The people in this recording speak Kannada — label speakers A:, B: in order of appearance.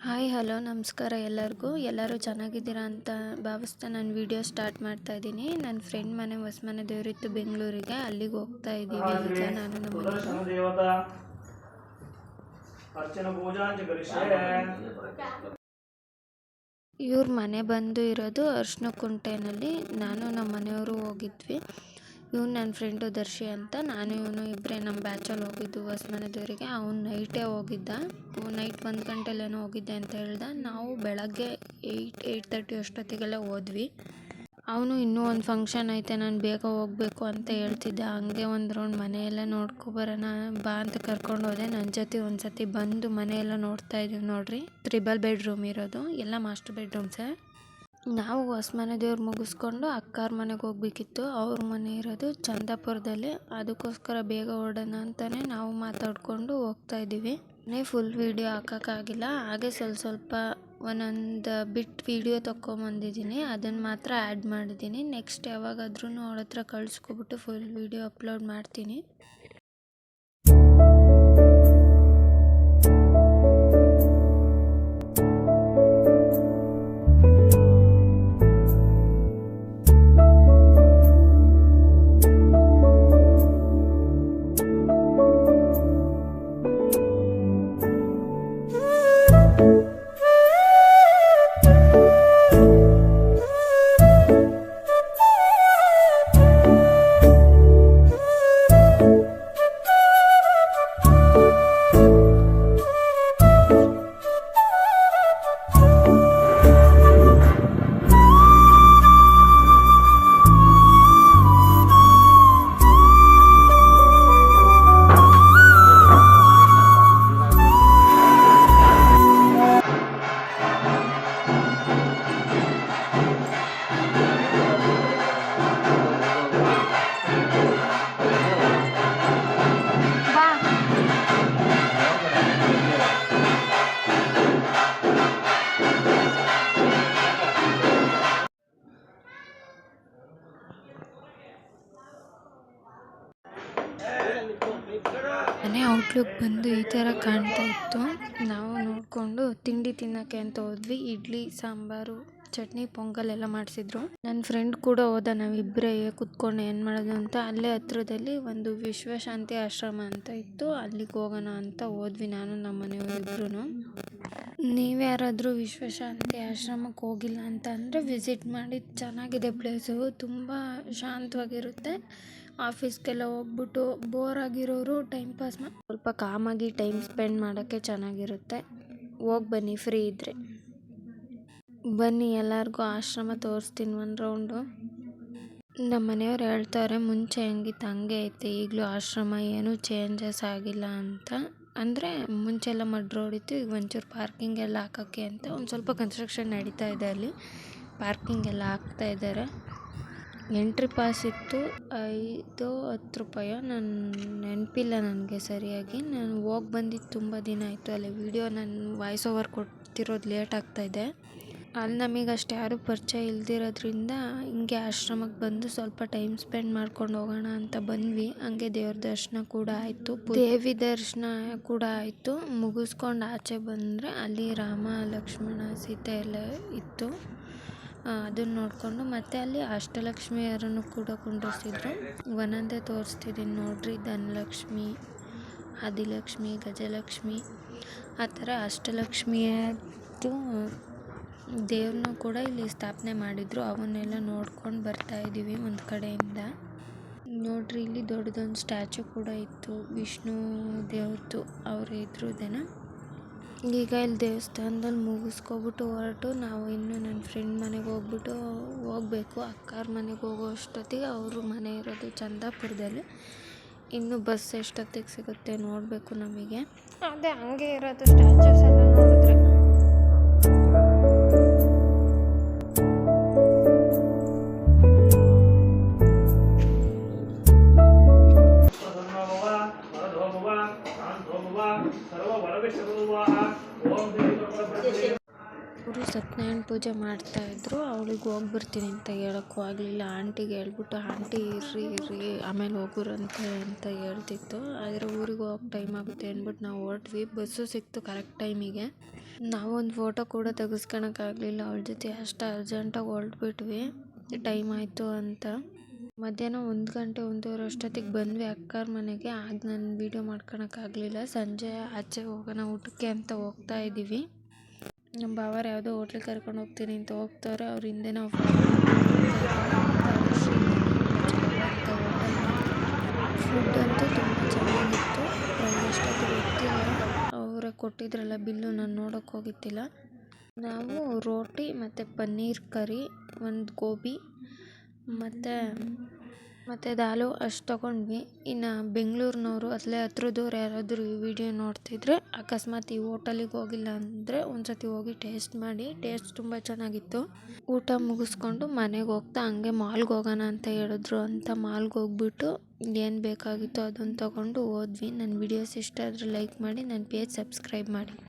A: ಹಾಯ್ ಹಲೋ ನಮಸ್ಕಾರ ಎಲ್ಲರೂ ಚೆನ್ನಾಗಿದ್ದೀರಾ ಅಂತ ಭಾವಿಸ್ತಾ ನಾನು ವಿಡಿಯೋ ಸ್ಟಾರ್ಟ್ ಮಾಡ್ತಾ ಇದ್ದೀನಿ. ನನ್ನ ಫ್ರೆಂಡ್ ಮನೆ ಹೊಸಮನೆ ದೇವರಿತ್ತು ಬೆಂಗಳೂರಿಗೆ, ಅಲ್ಲಿಗೆ ಹೋಗ್ತಾ ಇದ್ದೀವಿ ಈಗ ನಾನು ನಮ್ಮ ಇವ್ರ ಮನೆ ಬಂದು ಇರೋದು ಅರ್ಶಿನ ಕುಂಟೆನಲ್ಲಿ. ನಾನು ನಮ್ಮ ಮನೆಯವರು ಹೋಗಿದ್ವಿ. ಇವನು ನನ್ನ ಫ್ರೆಂಡು ದರ್ಶಿ ಅಂತ, ನಾನು ಇವನು ಇಬ್ಬರೇ ನಮ್ಮ ಬ್ಯಾಚಲ್ಲಿ ಹೋಗಿದ್ದು ಹೊಸಮನೆ ದೇವರಿಗೆ. ಅವ್ನು ನೈಟೇ ಹೋಗಿದ್ದ, ನೈಟ್ 1 ಗಂಟೆಲೇನೋ ಹೋಗಿದ್ದೆ ಅಂತ ಹೇಳ್ದ. ನಾವು ಬೆಳಗ್ಗೆ 8:30 ಅಷ್ಟೊತ್ತಿಗೆಲ್ಲ ಹೋದ್ವಿ. ಅವನು ಇನ್ನೂ ಒಂದು ಫಂಕ್ಷನ್ ಐತೆ, ನಾನು ಬೇಗ ಹೋಗಬೇಕು ಅಂತ ಹೇಳ್ತಿದ್ದ. ಹಂಗೆ ಒಂದು ರೌಂಡ್ ಮನೆಯೆಲ್ಲ ನೋಡ್ಕೊಬರೋಣ ಬಾ ಅಂತ ಕರ್ಕೊಂಡು ಹೋದೆ. ನನ್ನ ಜೊತೆ ಒಂದು ಸತಿ ಬಂದು ಮನೆಯೆಲ್ಲ ನೋಡ್ತಾ ಇದ್ದೀವಿ ನೋಡ್ರಿ. 3 ಬೆಡ್ರೂಮ್ ಇರೋದು, ಎಲ್ಲ ಮಾಸ್ಟರ್ ಬೆಡ್ರೂಮ್ಸೇ. ನಾವು ಹೊಸಮನೆ ದೇವ್ರು ಮುಗಿಸ್ಕೊಂಡು ಅಕ್ಕಾರ ಮನೆಗೆ ಹೋಗ್ಬೇಕಿತ್ತು. ಅವ್ರ ಮನೆ ಇರೋದು ಚಂದಾಪುರದಲ್ಲಿ, ಅದಕ್ಕೋಸ್ಕರ ಬೇಗ ಹೊರಡೋಣ ಅಂತಲೇ ನಾವು ಮಾತಾಡಿಕೊಂಡು ಹೋಗ್ತಾ ಇದ್ದೀವಿ. ಫುಲ್ ವೀಡಿಯೋ ಹಾಕೋಕ್ಕಾಗಿಲ್ಲ, ಹಾಗೆ ಸ್ವಲ್ಪ ಒಂದೊಂದು ಬಿಟ್ಟು ವೀಡಿಯೋ ತೊಗೊಂಬಂದಿದ್ದೀನಿ, ಅದನ್ನು ಮಾತ್ರ ಆ್ಯಡ್ ಮಾಡಿದ್ದೀನಿ. ನೆಕ್ಸ್ಟ್ ಯಾವಾಗಾದ್ರೂ ಅವ್ರ ಹತ್ರ ಕಳಿಸ್ಕೊಬಿಟ್ಟು ಫುಲ್ ವೀಡಿಯೋ ಅಪ್ಲೋಡ್ ಮಾಡ್ತೀನಿ. ಮನೆ ಔಟ್ಲುಕ್ ಬಂದು ಈ ಥರ ಕಾಣ್ತಾ ಇತ್ತು. ನಾವು ನೋಡಿಕೊಂಡು ತಿಂಡಿ ತಿನ್ನೋಕ್ಕೆ ಅಂತ ಹೋದ್ವಿ. ಇಡ್ಲಿ, ಸಾಂಬಾರು, ಚಟ್ನಿ, ಪೊಂಗಲ್ ಎಲ್ಲ ಮಾಡಿಸಿದ್ರು. ನನ್ನ ಫ್ರೆಂಡ್ ಕೂಡ ಹೋದ, ನಾವಿಬ್ಬರೇ ಕೂತ್ಕೊಂಡು ಏನು ಮಾಡೋದು ಅಂತ. ಅಲ್ಲೇ ಹತ್ರದಲ್ಲಿ ಒಂದು ವಿಶ್ವಶಾಂತಿ ಆಶ್ರಮ ಅಂತ ಇತ್ತು, ಅಲ್ಲಿಗೆ ಹೋಗೋಣ ಅಂತ ಹೋದ್ವಿ ನಾನು ನಮ್ಮ ಮನೆಯವರು ಇಬ್ಬರೂ. ನೀವ್ಯಾರಾದರೂ ವಿಶ್ವಶಾಂತಿ ಆಶ್ರಮಕ್ಕೆ ಹೋಗಿಲ್ಲ ಅಂತ ಅಂದರೆ ವಿಸಿಟ್ ಮಾಡಿ, ಚೆನ್ನಾಗಿದೆ ಪ್ಲೇಸು, ತುಂಬ ಶಾಂತವಾಗಿರುತ್ತೆ. ಆಫೀಸ್ಗೆಲ್ಲ ಹೋಗ್ಬಿಟ್ಟು ಬೋರ್ ಆಗಿರೋರು ಟೈಮ್ ಪಾಸ್ ಸ್ವಲ್ಪ ಕಾಮಾಗಿ ಟೈಮ್ ಸ್ಪೆಂಡ್ ಮಾಡೋಕ್ಕೆ ಚೆನ್ನಾಗಿರುತ್ತೆ. ಹೋಗಿ ಬನ್ನಿ ಫ್ರೀ ಇದ್ದರೆ. ಬನ್ನಿ ಎಲ್ಲರಿಗೂ ಆಶ್ರಮ ತೋರಿಸ್ತೀನಿ ಒಂದು ರೌಂಡು. ನಮ್ಮ ಮನೆಯವ್ರು ಹೇಳ್ತಾರೆ ಮುಂಚೆ ಹೆಂಗಿತ್ತು ಹಂಗೆ ಐತೆ ಈಗಲೂ ಆಶ್ರಮ, ಏನೂ ಚೇಂಜಸ್ ಆಗಿಲ್ಲ ಅಂತ. ಅಂದರೆ ಮುಂಚೆ ಎಲ್ಲ ಮಡ್ ರೋಡ್ ಇತ್ತು, ಈಗ ಒಂಚೂರು ಪಾರ್ಕಿಂಗ್ ಎಲ್ಲ ಹಾಕೋಕ್ಕೆ ಅಂತ ಒಂದು ಸ್ವಲ್ಪ ಕನ್ಸ್ಟ್ರಕ್ಷನ್ ನಡೀತಾ ಇದೆ. ಅಲ್ಲಿ ಪಾರ್ಕಿಂಗ್ ಎಲ್ಲ ಹಾಕ್ತಾ ಇದ್ದಾರೆ. ಎಂಟ್ರಿ ಪಾಸ್ ಇತ್ತು 5-10 ರೂಪಾಯೋ, ನಾನು ನೆನಪಿಲ್ಲ ನನಗೆ ಸರಿಯಾಗಿ. ನಾನು ಹೋಗಿ ಬಂದಿದ್ದು ತುಂಬ ದಿನ ಆಯಿತು. ಅಲ್ಲಿ ವಿಡಿಯೋ ನಾನು ವಾಯ್ಸ್ ಓವರ್ ಕೊಡ್ತಿರೋದು ಲೇಟ್ ಆಗ್ತಾಯಿದೆ. ಅಲ್ಲಿ ನಮಗೆ ಅಷ್ಟು ಯಾರೂ ಪರಿಚಯ ಇಲ್ದಿರೋದ್ರಿಂದ ಹಿಂಗೆ ಆಶ್ರಮಕ್ಕೆ ಬಂದು ಸ್ವಲ್ಪ ಟೈಮ್ ಸ್ಪೆಂಡ್ ಮಾಡ್ಕೊಂಡು ಹೋಗೋಣ ಅಂತ ಬಂದ್ವಿ. ಹಂಗೆ ದೇವ್ರ ದರ್ಶನ ಕೂಡ ಆಯಿತು, ದೇವಿ ದರ್ಶನ ಕೂಡ ಆಯಿತು. ಮುಗಿಸ್ಕೊಂಡು ಆಚೆ ಬಂದರೆ ಅಲ್ಲಿ ರಾಮ, ಲಕ್ಷ್ಮಣ, ಸೀತೆ ಎಲ್ಲ ಇತ್ತು. ಅದನ್ನು ನೋಡಿಕೊಂಡು ಮತ್ತೆ ಅಲ್ಲಿ ಅಷ್ಟಲಕ್ಷ್ಮಿಯರನ್ನು ಕೂಡ ಕುಂಡ್ರಿಸಿದ್ರು. ಒಂದೊಂದೇ ತೋರಿಸ್ತಿದ್ದೀನಿ ನೋಡ್ರಿ. ಧನಲಕ್ಷ್ಮಿ, ಆದಿಲಕ್ಷ್ಮಿ, ಗಜಲಕ್ಷ್ಮಿ, ಆ ಥರ ಅಷ್ಟಲಕ್ಷ್ಮಿಯದ್ದು ದೇವ್ರನ್ನೂ ಕೂಡ ಇಲ್ಲಿ ಸ್ಥಾಪನೆ ಮಾಡಿದರು. ಅವನ್ನೆಲ್ಲ ನೋಡ್ಕೊಂಡು ಬರ್ತಾಯಿದ್ದೀವಿ ಒಂದು ಕಡೆಯಿಂದ. ನೋಡ್ರಿ ಇಲ್ಲಿ ದೊಡ್ಡದೊಂದು ಸ್ಟ್ಯಾಚು ಕೂಡ ಇತ್ತು, ವಿಷ್ಣು ದೇವ್ರದ್ದು, ಅವ್ರ ಇದ್ರದ್ದೇನ. ಈಗ ಇಲ್ಲಿ ದೇವಸ್ಥಾನದಲ್ಲಿ ಮುಗಿಸ್ಕೊಬಿಟ್ಟು ಹೊರಟು ನಾವು ಇನ್ನು ನನ್ನ ಫ್ರೆಂಡ್ ಮನೆಗೆ ಹೋಗಬೇಕು. ಅಕ್ಕಾರ ಮನೆಗೆ ಹೋಗೋ ಅಷ್ಟೊತ್ತಿಗೆ ಅವ್ರ ಮನೆ ಇರೋದು ಚಂದಾಪುರದಲ್ಲಿ. ಇನ್ನು ಬಸ್ ಎಷ್ಟೊತ್ತಿಗೆ ಸಿಗುತ್ತೆ ನೋಡಬೇಕು ನಮಗೆ. ಅದೇ ಹಂಗೆ ಇರೋದು ಸ್ಟ್ಯಾಚುಸ್ ಎಲ್ಲ ನೋಡಿದ್ರೆ. ಅವರು ಸತ್ಯನಾರಾಯಣ ಪೂಜೆ ಮಾಡ್ತಾಯಿದ್ರು. ಅವಳಿಗೆ ಹೋಗ್ಬಿಡ್ತೀನಿ ಅಂತ ಹೇಳೋಕ್ಕೂ ಆಗಲಿಲ್ಲ. ಆಂಟಿಗೆ ಹೇಳ್ಬಿಟ್ಟು ಆಂಟಿ ಇರ್ರಿ ಆಮೇಲೆ ಹೋಗುರಂತೆ ಅಂತ ಹೇಳ್ತಿತ್ತು. ಆದರೆ ಊರಿಗೆ ಹೋಗೋ ಟೈಮ್ ಆಗುತ್ತೆ ಅಂದ್ಬಿಟ್ಟು ನಾವು ಹೊರಟ್ವಿ. ಬಸ್ಸು ಸಿಕ್ತು ಕರೆಕ್ಟ್ ಟೈಮಿಗೆ. ನಾವೊಂದು ಫೋಟೋ ಕೂಡ ತೆಗೆಸ್ಕೊಳಕ್ಕಾಗಲಿಲ್ಲ ಅವಳ ಜೊತೆ, ಅಷ್ಟು ಅರ್ಜೆಂಟಾಗಿ ಹೊರಟ್ಬಿಟ್ವಿ ಟೈಮ್ ಆಯಿತು ಅಂತ. ಮಧ್ಯಾಹ್ನ 1 ಗಂಟೆ 1:15 ಅಷ್ಟೊತ್ತಿಗೆ ಬಂದ್ವಿ ಅಕ್ಕಾರ ಮನೆಗೆ. ಆಗ ನಾನು ವೀಡಿಯೋ ಮಾಡ್ಕೊಳಕ್ಕಾಗಲಿಲ್ಲ. ಸಂಜೆ ಆಚೆ ಹೋಗೋಣ ಊಟಕ್ಕೆ ಅಂತ ಹೋಗ್ತಾ ಇದ್ದೀವಿ. ನಮ್ಮ ಬಾವರು ಯಾವುದೋ ಹೋಟ್ಲಿಗೆ ಕರ್ಕೊಂಡು ಹೋಗ್ತೀನಿ ಅಂತ ಹೋಗ್ತಾರೆ. ಅವ್ರ ಹಿಂದೆ ನಾವು ಫುಡ್ ಅಂತೂ ತುಂಬ ಚೆನ್ನಾಗಿತ್ತು. ಎಷ್ಟೊತ್ತು ಗೊತ್ತಿಲ್ಲ, ಅವರೇ ಕೊಟ್ಟಿದ್ರಲ್ಲ ಬಿಲ್ಲು, ನಾನು ನೋಡೋಕ್ಕೆ ಹೋಗಿತ್ತಿಲ್ಲ. ನಾವು ರೋಟಿ ಮತ್ತು ಪನ್ನೀರ್ ಕರಿ, ಒಂದು ಗೋಬಿ ಮತ್ತು ದಾಲು ಅಷ್ಟು ತೊಗೊಂಡ್ವಿ. ಇನ್ನು ಬೆಂಗಳೂರಿನವರು ಅಲ್ಲೇ ಹತ್ರದವ್ರು ಯಾರಾದರೂ ಈ ವಿಡಿಯೋ ನೋಡ್ತಿದ್ರೆ ಅಕಸ್ಮಾತ್ ಈ ಹೋಟೆಲಿಗೆ ಹೋಗಿಲ್ಲ ಅಂದರೆ ಒಂದ್ಸತಿ ಹೋಗಿ ಟೇಸ್ಟ್ ಮಾಡಿ. ಟೇಸ್ಟ್ ತುಂಬ ಚೆನ್ನಾಗಿತ್ತು. ಊಟ ಮುಗಿಸ್ಕೊಂಡು ಮನೆಗೆ ಹೋಗ್ತಾ ಹಂಗೆ ಮಾಲ್ಗೆ ಹೋಗೋಣ ಅಂತ ಹೇಳಿದ್ರು ಅಂತ ಮಾಲ್ಗೆ ಹೋಗ್ಬಿಟ್ಟು ಏನು ಬೇಕಾಗಿತ್ತು ಅದನ್ನು ತೊಗೊಂಡು ಹೋದ್ವಿ. ನನ್ನ ವಿಡಿಯೋಸ್ ಇಷ್ಟ ಆದರೆ ಲೈಕ್ ಮಾಡಿ, ನನ್ನ ಪೇಜ್ ಸಬ್ಸ್ಕ್ರೈಬ್ ಮಾಡಿ.